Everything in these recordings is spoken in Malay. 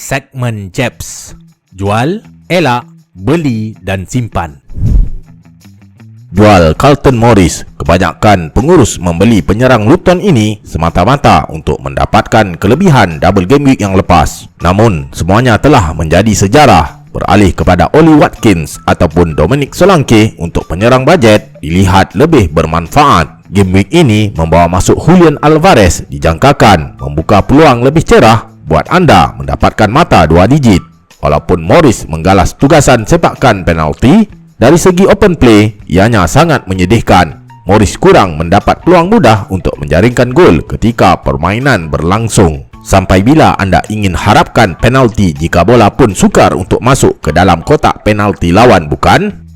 Segmen JEPS. Jual, elak, beli dan simpan. Jual Carlton Morris. Kebanyakan pengurus membeli penyerang Luton ini semata-mata untuk mendapatkan kelebihan double game week yang lepas. Namun, semuanya telah menjadi sejarah. Beralih kepada Oli Watkins ataupun Dominic Solanke untuk penyerang bajet dilihat lebih bermanfaat. Game week ini membawa masuk Julian Alvarez, dijangkakan membuka peluang lebih cerah buat anda mendapatkan mata 2 digit. Walaupun Morris menggalas tugasan sepakan penalti, dari segi open play, ianya sangat menyedihkan. Morris kurang mendapat peluang mudah untuk menjaringkan gol ketika permainan berlangsung. Sampai bila anda ingin harapkan penalti jika bola pun sukar untuk masuk ke dalam kotak penalti lawan, bukan?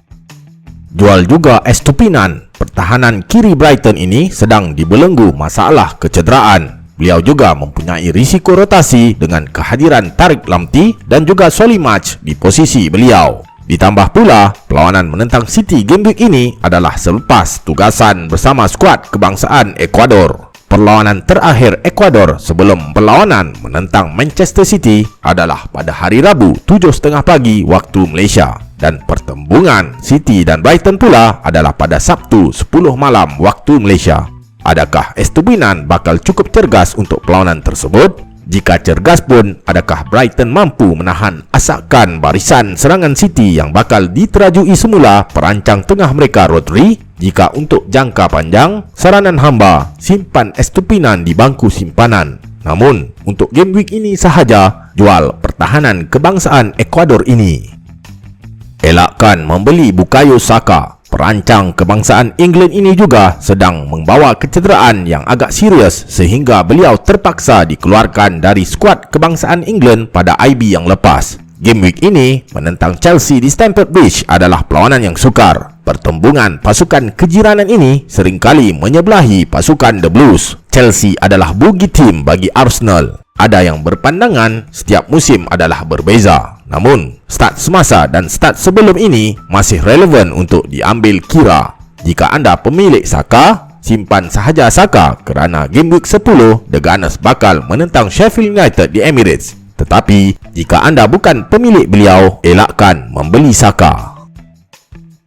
Jual juga Estupinan. Pertahanan kiri Brighton ini sedang dibelenggu masalah kecederaan. Beliau juga mempunyai risiko rotasi dengan kehadiran Tariq Lamptey dan juga Solly March di posisi beliau. Ditambah pula, perlawanan menentang City game week ini adalah selepas tugasan bersama skuad kebangsaan Ekuador. Perlawanan terakhir Ekuador sebelum perlawanan menentang Manchester City adalah pada hari Rabu 7.30 pagi waktu Malaysia. Dan pertembungan City dan Brighton pula adalah pada Sabtu 10 malam waktu Malaysia. Adakah Estupinan bakal cukup cergas untuk perlawanan tersebut? Jika cergas pun, adakah Brighton mampu menahan asakan barisan serangan City yang bakal diterajui semula perancang tengah mereka Rodri? Jika untuk jangka panjang, saranan hamba, simpan Estupinan di bangku simpanan. Namun, untuk game week ini sahaja, jual pertahanan kebangsaan Ekuador ini. Elakkan membeli Bukayo Saka. Perancang kebangsaan England ini juga sedang membawa kecederaan yang agak serius sehingga beliau terpaksa dikeluarkan dari skuad kebangsaan England pada IB yang lepas. Game week ini menentang Chelsea di Stamford Bridge adalah perlawanan yang sukar. Pertembungan pasukan kejiranan ini seringkali menyebelahi pasukan The Blues. Chelsea adalah bogey team bagi Arsenal. Ada yang berpandangan setiap musim adalah berbeza. Namun, start semasa dan start sebelum ini masih relevan untuk diambil kira. Jika anda pemilik Saka, simpan sahaja Saka kerana game week 10 The Gunners bakal menentang Sheffield United di Emirates. Tetapi, jika anda bukan pemilik beliau, elakkan membeli Saka.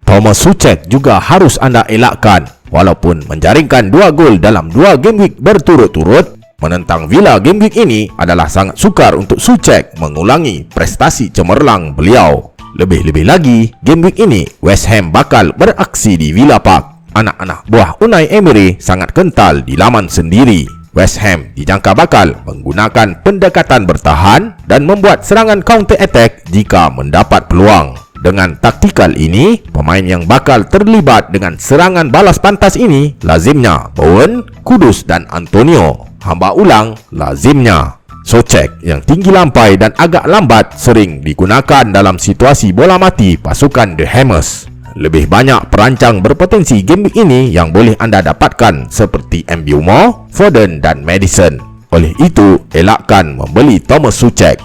Thomas Soucek juga harus anda elakkan. Walaupun menjaringkan 2 gol dalam 2 game week berturut-turut, menentang Villa game week ini adalah sangat sukar untuk Soucek mengulangi prestasi cemerlang beliau. Lebih-lebih lagi, game week ini West Ham bakal beraksi di Villa Park. Anak-anak buah Unai Emery sangat kental di laman sendiri. West Ham dijangka bakal menggunakan pendekatan bertahan dan membuat serangan counter attack jika mendapat peluang. Dengan taktikal ini, pemain yang bakal terlibat dengan serangan balas pantas ini lazimnya Bowen, Kudus dan Antonio. Hamba ulang, lazimnya. Soucek yang tinggi lampai dan agak lambat sering digunakan dalam situasi bola mati pasukan The Hammers. Lebih banyak perancang berpotensi game week ini yang boleh anda dapatkan seperti Mbeumo, Foden dan Maddison. Oleh itu, elakkan membeli Thomas Soucek.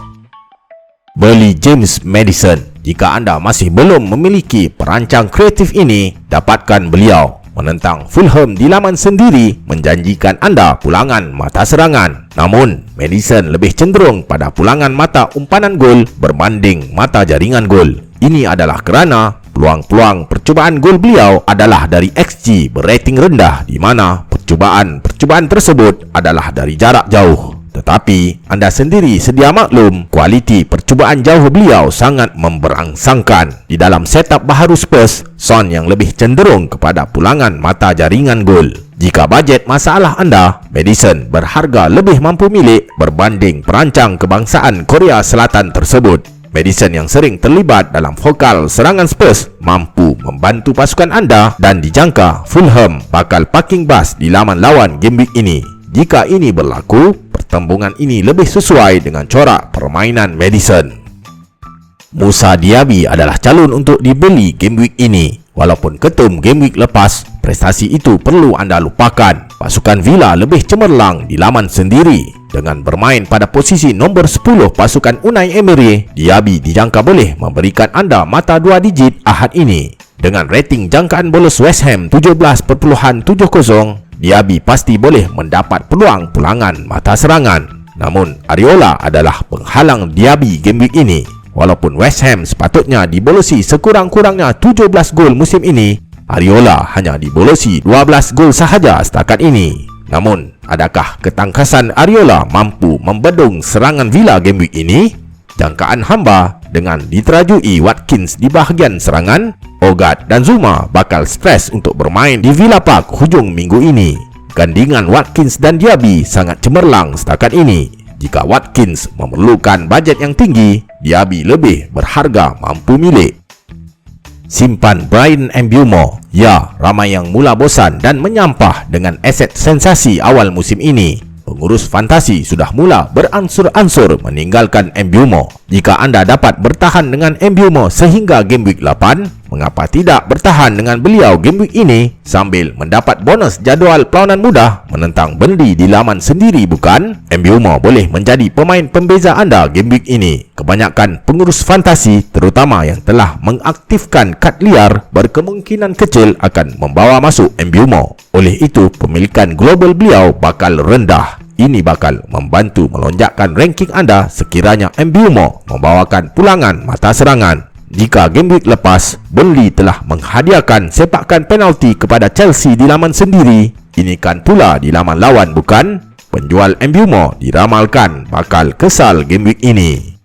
Beli James Maddison. Jika anda masih belum memiliki perancang kreatif ini, dapatkan beliau. Menentang Fulham di laman sendiri menjanjikan anda pulangan mata serangan. Namun, Maddison lebih cenderung pada pulangan mata umpanan gol berbanding mata jaringan gol. Ini adalah kerana peluang-peluang percubaan gol beliau adalah dari XG berating rendah, di mana percubaan tersebut adalah dari jarak jauh. Tetapi, anda sendiri sedia maklum, kualiti percubaan jauh beliau sangat memberangsangkan. Di dalam setup baharu Spurs, Son yang lebih cenderung kepada pulangan mata jaringan gol. Jika bajet masalah anda, Maddison berharga lebih mampu milik berbanding perancang kebangsaan Korea Selatan tersebut. Maddison yang sering terlibat dalam vokal serangan Spurs mampu membantu pasukan anda dan dijangka Fulham bakal parking bus di laman lawan game week ini. Jika ini berlaku, pertembungan ini lebih sesuai dengan corak permainan Maddison. Musa Diaby adalah calon untuk dibeli game week ini. Walaupun ketum game week lepas, prestasi itu perlu anda lupakan. Pasukan Villa lebih cemerlang di laman sendiri. Dengan bermain pada posisi nombor 10 pasukan Unai Emery, Diaby dijangka boleh memberikan anda mata 2 digit Ahad ini. Dengan rating jangkaan bolos West Ham 17.70, Diaby pasti boleh mendapat peluang pulangan mata serangan. Namun, Areola adalah penghalang Diaby game week ini. Walaupun West Ham sepatutnya dibolosi sekurang-kurangnya 17 gol musim ini, Areola hanya dibolosi 12 gol sahaja setakat ini. Namun, adakah ketangkasan Areola mampu membendung serangan Villa game week ini? Jangkaan hamba dengan diterajui Watkins di bahagian serangan, Ogat dan Zuma bakal stres untuk bermain di Villa Park hujung minggu ini. Gandingan Watkins dan Diaby sangat cemerlang setakat ini. Jika Watkins memerlukan bajet yang tinggi, Diaby lebih berharga mampu milik. Simpan Bryan Mbeumo. Ya, ramai yang mula bosan dan menyampah dengan aset sensasi awal musim ini. Pengurus fantasi sudah mula beransur-ansur meninggalkan Mbeumo. Jika anda dapat bertahan dengan Mbeumo sehingga game week 8, mengapa tidak bertahan dengan beliau game week ini sambil mendapat bonus jadual perlawanan mudah menentang Burnley di laman sendiri, bukan? Mbeumo boleh menjadi pemain pembeza anda game week ini. Kebanyakan pengurus fantasi, terutama yang telah mengaktifkan kad liar, berkemungkinan kecil akan membawa masuk Mbeumo. Oleh itu, pemilikan global beliau bakal rendah. Ini bakal membantu melonjakkan ranking anda sekiranya Mbeumo membawakan pulangan mata serangan. Jika game week lepas, Burnley telah menghadiahkan sepakan penalti kepada Chelsea di laman sendiri, ini kan pula di laman lawan, bukan? Penjual Mbeumo diramalkan bakal kesal game week ini.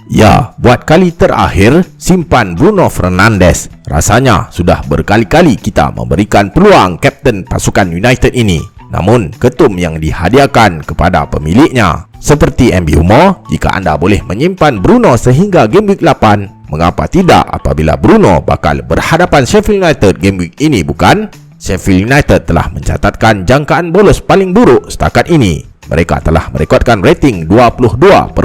Ya, buat kali terakhir, simpan Bruno Fernandes. Rasanya sudah berkali-kali kita memberikan peluang kapten pasukan United ini. Namun, ketum yang dihadiahkan kepada pemiliknya. Seperti Mbeumo, jika anda boleh menyimpan Bruno sehingga game week 8, mengapa tidak apabila Bruno bakal berhadapan Sheffield United game week ini, bukan? Sheffield United telah mencatatkan jangkaan bolos paling buruk setakat ini. Mereka telah merekodkan rating 22.97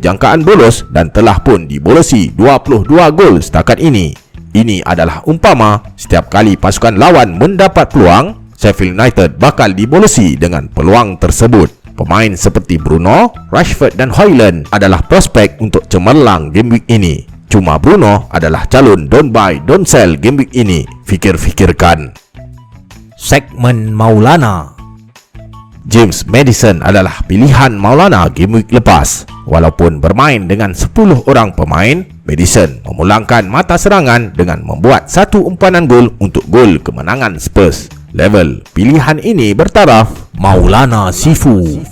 jangkaan bolos dan telah pun dibolosi 22 gol setakat ini. Ini adalah umpama setiap kali pasukan lawan mendapat peluang, Sheffield United bakal dibolosi dengan peluang tersebut. Pemain seperti Bruno, Rashford dan Højlund adalah prospek untuk cemerlang game week ini. Cuma Bruno adalah calon don't buy, don't sell game week ini. Fikir-fikirkan. Segmen Maulana. James Maddison adalah pilihan Maulana game week lepas. Walaupun bermain dengan 10 orang pemain, Maddison memulangkan mata serangan dengan membuat satu umpanan gol untuk gol kemenangan Spurs. Level pilihan ini bertaraf Maulana Sifu.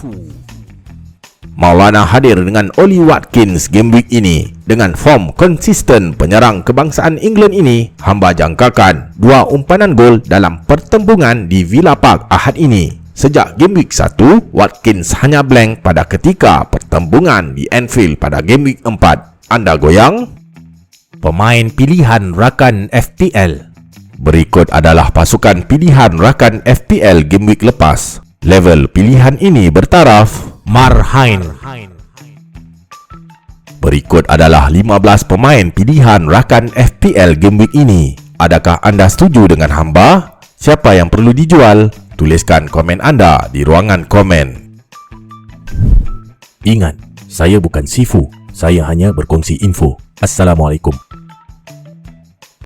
Maulana hadir dengan Oli Watkins game week ini. Dengan form konsisten penyerang kebangsaan England ini, hamba jangkakan 2 umpanan gol dalam pertembungan di Villa Park Ahad ini. Sejak game week 1, Watkins hanya blank pada ketika pertembungan di Anfield pada game week 4. Anda goyang? Pemain pilihan rakan FPL. Berikut adalah pasukan pilihan rakan FPL game week lepas. Level pilihan ini bertaraf Marhain. Berikut adalah 15 pemain pilihan rakan FPL game week ini. Adakah anda setuju dengan hamba? Siapa yang perlu dijual? Tuliskan komen anda di ruangan komen. Ingat, saya bukan Sifu. Saya hanya berkongsi info. Assalamualaikum.